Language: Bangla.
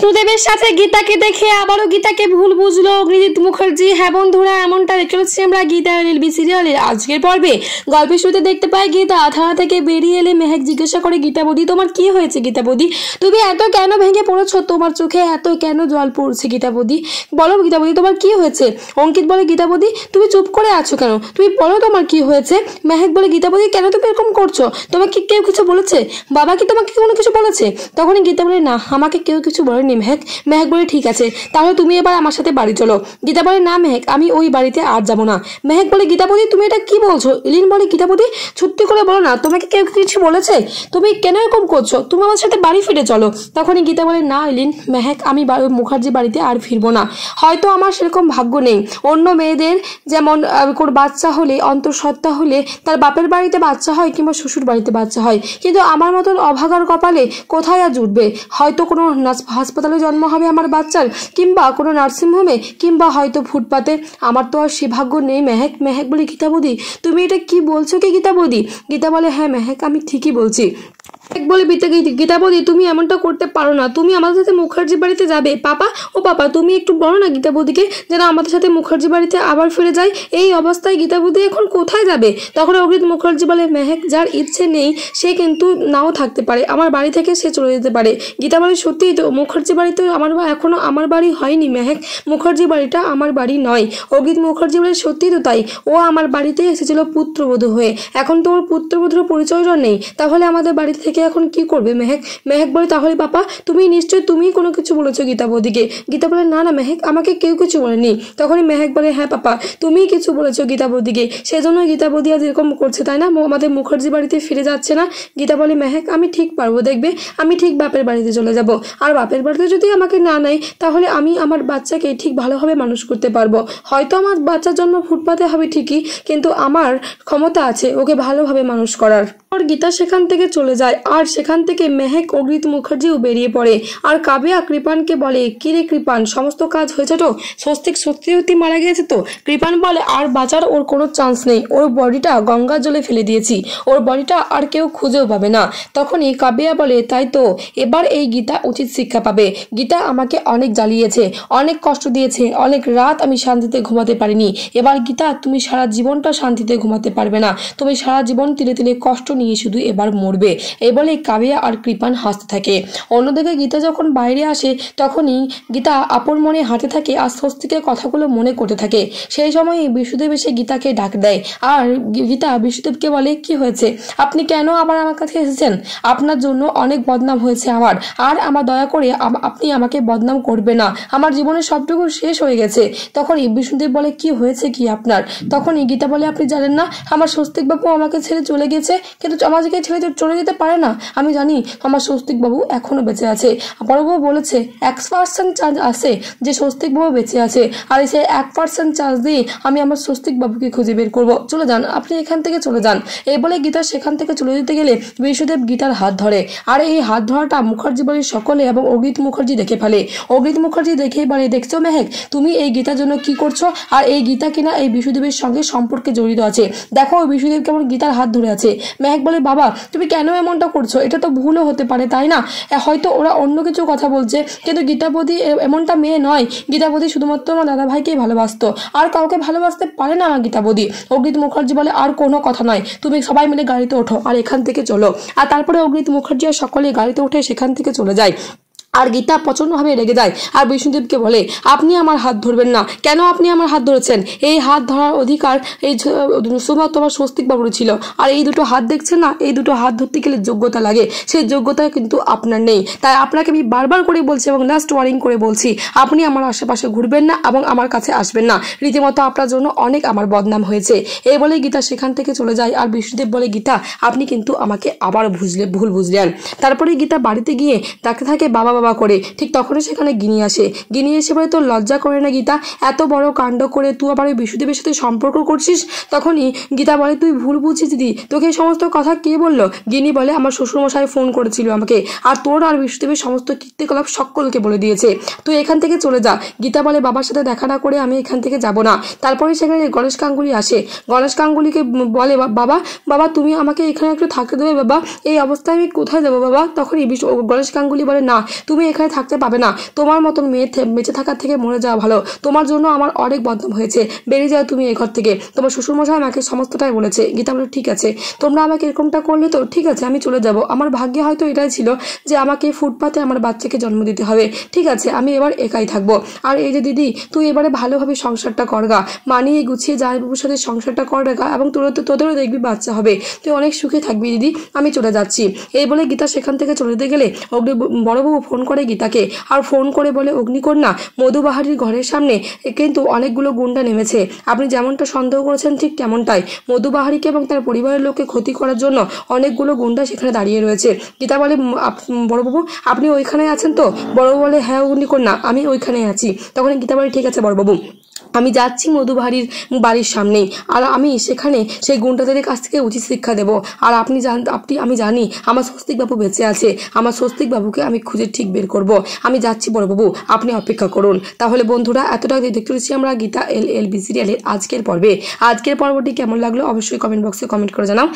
বিষ্ণুদেবের সাথে গীতাকে দেখে আবারও গীতাকে ভুল বুঝলো অগ্নিজিৎ মুখার্জি। হ্যাঁ বন্ধুরা, এমনটা দেখতে পাচ্ছি আমরা গীতা এলএলবি সিরিয়ালের আজকের পর্বে। গল্পের শুরুতে দেখতে পাই গীতা থানা থেকে বেরিয়ে এলে মেহেক জিজ্ঞাসা করে, গীতা বৌদি তোমার কি হয়েছে? গীতা বৌদি তুমি এত কেন ভেঙে পড়েছো? তোমার চোখে এত কেন জল পড়ছে? গীতা বৌদি বলো গীতা বৌদি তোমার কি হয়েছে? অঙ্কিত বলে, গীতা বৌদি তুমি চুপ করে আছো কেন? তুমি বলো তোমার কি হয়েছে? মেহেক বলে, গীতা বৌদি কেন তুমি এরকম করছো? তোমাকে কেউ কিছু বলেছে? বাবা কি তোমাকে কোনো কিছু বলেছে? তখনই গীতা বলে, না আমাকে কেউ কিছু বলেনি মেহেক। মেহেক বলে, ঠিক আছে তাহলে তুমি এবার আমার সাথে বাড়ি চলো। গীতা বলে, না মেহেক আমি ওই বাড়িতে আর যাবো না। মেহেক বলে, গীতা বৌদি তুমি এটা কি বলছো? ইলিন বলে, গীতা বৌদি সত্যি করে বলো না তোমাকে কেউ কিছু বলেছে? তুমি কেন এরকম করছো? তুমি আমার সাথে বাড়ি ফিরে চলো। তখনই গীতা বলে, না ইলিন মেহেক আমি মুখার্জি বাড়িতে আর ফিরবো না। হয়তো আমার সেরকম ভাগ্য নেই। অন্য মেয়েদের যেমন কোনো বাচ্চা হলে অন্তঃসত্ত্বা হলে তার বাপের বাড়িতে বাচ্চা হয় কিংবা শ্বশুর বাড়িতে বাচ্চা হয়, কিন্তু আমার মতন অভাগার কপালে কোথায় আর জুটবে? হয়তো কোনো হাসপাতালে জন্ম হবে আমার বাচ্চার, কিংবা কোনো নার্সিংহোমে, কিংবা হয়তো ফুটপাতে। আমার তো আর সে ভাগ্য নেই মেহেক। মেহেক বলে, গীতা বৌদি তুমি এটা কি বলছো কি গীতা বৌদি? গীতা বলে, হ্যাঁ মেহেক আমি ঠিকই বলছি। বলে গীতা বৌদি তুমি এমনটা করতে পারো না। তুমি আমাদের সাথে মুখার্জি বাড়িতে যাবে। পাপা ও পাপা তুমি একটু বলো না গীতা বৌদিকে যেন আমাদের সাথে মুখার্জি বাড়িতে আবার ফিরে যায়। এই অবস্থায় গীতা বৌদি এখন কোথায় যাবে? তখন অগ্নিজিৎ মুখার্জি বলে, মেহেক যার ইচ্ছে নেই সে কিন্তু নাও থাকতে পারে, আমার বাড়ি থেকে সে চলে যেতে পারে। গীতা বলে, সত্যিই তো মুখার্জি বাড়িতে এখনো আমার বাড়ি হয়নি মেহেক। মুখার্জি বাড়িটা আমার বাড়ি নয়। অগ্নিজিৎ মুখার্জি বলে, সত্যিই তো তাই, ও আমার বাড়িতে এসেছিল পুত্রবধূ হয়ে, এখন তো ওর পুত্রবধূর পরিচয়টা নেই, তাহলে আমাদের বাড়ি থেকে এখন কি করবে মেহেক? মেহেক বলে, তাহলে পাপা তুমি নিশ্চয়ই তুমি কোনো কিছু বলেছো গীতা বৌদিকে। গীতা বলে, না না মেহেক আমাকে কেউ কিছু বলেনি। তখনই মেহেক বলে, হ্যাঁ পাপা তুমিই কিছু বলেছো গীতা বৌদিকে, সেজন্য গীতা বৌদি আজ এরকম করছে তাই না? আমাদের মুখার্জি বাড়িতে ফিরে যাচ্ছে না। গীতা বলে, মেহেক আমি ঠিক পারবো, দেখবে আমি ঠিক বাপের বাড়িতে চলে যাব। আর বাপের বাড়িতে যদি আমাকে না নেয় তাহলে আমি আমার বাচ্চাকে ঠিক ভালোভাবে মানুষ করতে পারবো। হয়তো আমার বাচ্চার জন্ম ফুটপাতে হবে ঠিকই, কিন্তু আমার ক্ষমতা আছে ওকে ভালোভাবে মানুষ করার। আর গীতা সেখান থেকে চলে যায়, আর সেখান থেকে মেহেক অগ্নিজিৎ মুখার্জিও বেরিয়ে পড়ে। আর কাব্যা কৃপানকে বলে, কি রে কৃপান সমস্ত কাজ হয়েছে তো? স্বস্তিক সত্যি মারা গেছে তো? কৃপান বলে, আর বাঁচার ওর কোনো চান্স নেই, ওর বডিটা গঙ্গা জলে ফেলে দিয়েছি, ওর বডিটা আর কেউ খুঁজেও পাবে না। তখনই কাব্যা বলে, তাই তো এবার এই গীতা উচিত শিক্ষা পাবে। গীতা আমাকে অনেক জ্বালিয়েছে, অনেক কষ্ট দিয়েছে, অনেক রাত আমি শান্তিতে ঘুমাতে পারিনি। এবার গীতা তুমি সারা জীবনটা শান্তিতে ঘুমাতে পারবে না, তুমি সারা জীবন তিলে তিলে কষ্ট নিয়ে শুধু এবার মরবে। এই বলে কাব্যা আর কৃপান হাসতে থাকে। অন্যদিকে গীতা যখন বাইরে আসে তখনই গীতা আপন মনে হাঁটতে থাকে আর স্বস্তিকের কথাগুলো মনে করতে থাকে। সেই সময় বিষ্ণুদেব এসে গীতাকে ডাক দেয়, আর গীতা বিষ্ণুদেবকে বলে, কি হয়েছে? আপনি কেন আবার আমার কাছে এসেছেন? আপনার জন্য অনেক বদনাম হয়েছে আমার, আর আমার দয়া করে আপনি আমাকে বদনাম করবে না, আমার জীবনের সবটুকু শেষ হয়ে গেছে। তখনই বিষ্ণুদেব বলে, কি হয়েছে কি আপনার? তখনই গীতা বলে, আপনি জানেন না আমার স্বস্তিক বাবু আমাকে ছেড়ে চলে গেছে, কিন্তু আমাকে ছেড়ে চলে যেতে পারে না। আমি জানি আমার স্বস্তিক বাবু এখনো বেঁচে আছে। বড়বাবু বলেছে 1% চান্স আছে যে স্বস্তিক বাবু বেঁচে আছে, আর সেই 1% চান্স দিয়ে আমি আমার স্বস্তিক বাবুকে খুঁজে বের করবো। চলে যান আপনি এখান থেকে চলে যান। এই বলে গীতা সেখান থেকে চলে যেতে গেলে বিষ্ণুদেব গীতার হাত ধরে, আর এই হাত ধরাটা মুখার্জি বাড়ির সকলে এবং অগ্নিজিৎ মুখার্জি দেখে ফেলে। অগ্নিজিৎ মুখার্জি দেখেই বলে, দেখছো মেহেক তুমি এই গীতার জন্য কি করছো? আর এই গীতা কিনা এই বিষ্ণুদেবের সঙ্গে সম্পর্কে জড়িত আছে, দেখো বিষ্ণুদেব কেমন গীতার হাত ধরে আছে। মেহেক বলে, বাবা তুমি কেন এমনটা করছো? এটা তো ভুলও হতে পারে তাই না? হয়তো ওরা অন্য কিছু কথা বলছে, কিন্তু গীতা বৌদি এমনটা মেয়ে নয়। গীতা বৌদি শুধুমাত্র আমার দাদা ভাইকেই ভালোবাসতো, আর কাউকে ভালোবাসতে পারে না আমার গীতা বৌদি। অগ্নিজিৎ মুখার্জি বলে, আর কোনো কথা নয়, তুমি সবাই মিলে গাড়িতে ওঠো আর এখান থেকে চলো। আর তারপরে অগ্নিজিৎ মুখার্জি আর সকলে গাড়িতে উঠে সেখান থেকে চলে যায়। আর গীতা প্রচণ্ডভাবে রেগে যায় আর বিষ্ণুদেবকে বলে, আপনি আমার হাত ধরবেন না। কেন আপনি আমার হাত ধরেছেন? এই হাত ধরার অধিকার এই শুধুমাত্র তোমার স্বস্তিক বাবুর ছিল, আর এই দুটো হাত দেখছেন না, এই দুটো হাত ধরতে গেলে যোগ্যতা লাগে, সেই যোগ্যতা কিন্তু আপনার নেই। তাই আপনাকে আমি বারবার করে বলছি এবং লাস্ট ওয়ার্নিং করে বলছি, আপনি আমার আশেপাশে ঘুরবেন না এবং আমার কাছে আসবেন না। রীতিমতো আপনার জন্য অনেক আমার বদনাম হয়েছে। এই বলে গীতা সেখান থেকে চলে যায়। আর বিষ্ণুদেব বলে, গীতা আপনি কিন্তু আমাকে আবার ভুল বুঝলেন। তারপরে গীতা বাড়িতে গিয়ে ডাকতে থাকে বাবা বাবা করে। ঠিক তখনই সেখানে গিনি আসে। গিনি এসে বলে, তোর লজ্জা করে না গীতা? এত বড় কাণ্ড করে তুই আবার ওই বিষ্ণুদেবের সাথে সম্পর্ক করছিস? তখনই গীতা বলে, তুই ভুল বুঝছিস দিদি, তোকে এই সমস্ত কথা কে বললো? গিনি বলে, আমার শ্বশুরমশাই ফোন করেছিল আমাকে, আর তোর আর বিষ্ণুদেবের সমস্ত কীর্তিকলাপ সকলকে বলে দিয়েছে, তুই এখান থেকে চলে যা। গীতা বলে, বাবার সাথে দেখা না করে আমি এখান থেকে যাব না। তারপরে সেখানে গণেশ গাঙ্গুলি আসে। গণেশ গাঙ্গুলিকে বলে, বাবা বাবা তুমি আমাকে এখানে একটু থাকতে দেবে বাবা, এই অবস্থায় আমি কোথায় যাবো বাবা? তখনই গণেশ গাঙ্গুলি বলে, না তুমি এখানে থাকতে পাবে না, তোমার মতন মেয়ে বেঁচে থাকার থেকে মরে যাওয়া ভালো, তোমার জন্য আমার অনেক বদনাম হয়েছে, বেরিয়ে যাও তুমি এই ঘর থেকে, তোমার শ্বশুরমশাই আমাকে সমস্তটাই বলেছে। গীতা বলে ঠিক আছে, তোমরা আমাকে এরকমটা করলে তো ঠিক আছে, আমি চলে যাব, আমার ভাগ্যে হয়তো এটাই ছিল যে আমাকে ফুটপাতে আমার বাচ্চাকে জন্ম দিতে হবে, ঠিক আছে আমি এবার একাই থাকবো। আর এই যে দিদি, তুই এবারে ভালোভাবে সংসারটা করগা, মানিয়ে গুছিয়ে জামাইবাবুর সাথে সংসারটা করগা, এবং তোদেরও দেখবি বাচ্চা হবে, তুই অনেক সুখে থাকবি দিদি, আমি চলে যাচ্ছি। এই বলে গীতা সেখান থেকে চলে যেতে গেলে বড়বাবু ফোন করে গীতাকে, আর ফোন করে বলে অগ্নিকন্যা, মধুবাহারির ঘরের সামনে কিন্তু অনেকগুলো গুন্ডা নেমেছে, আপনি যেমনটা সন্দেহ করেছেন ঠিক তেমনটাই, মধুবাহারিকে এবং তার পরিবারের লোককে ক্ষতি করার জন্য অনেকগুলো গুন্ডা সেখানে দাঁড়িয়ে রয়েছে। গীতা বলে বড়বাবু আপনি ওইখানে আছেন তো? বড়বাবু বলে হ্যাঁ অগ্নিকন্যা আমি ওইখানেই আছি। তখন গীতা বলে ঠিক আছে বড়বাবু, আমি যাচ্ছি মধুবাহারির বাড়ির সামনেই, আর আমি সেখানে সেই গুন্ডাদের কাছ থেকে উচিত শিক্ষা দেব। আর আমি জানি আমার স্বস্তিকবাবু বেঁচে আছে, আমার স্বস্তিকবাবুকে আমি খুঁজে ঠিক বের করব। আমি যাচ্ছি বড়বাবু, আপনি অপেক্ষা করুন। তাহলে বন্ধুরা এতটা দেখতে চলেছি আমরা গীতা LLB সিরিয়ালের আজকের পর্বে। আজকের পর্বটি কেমন লাগলো অবশ্যই কমেন্ট বক্সে কমেন্ট করে জানাও।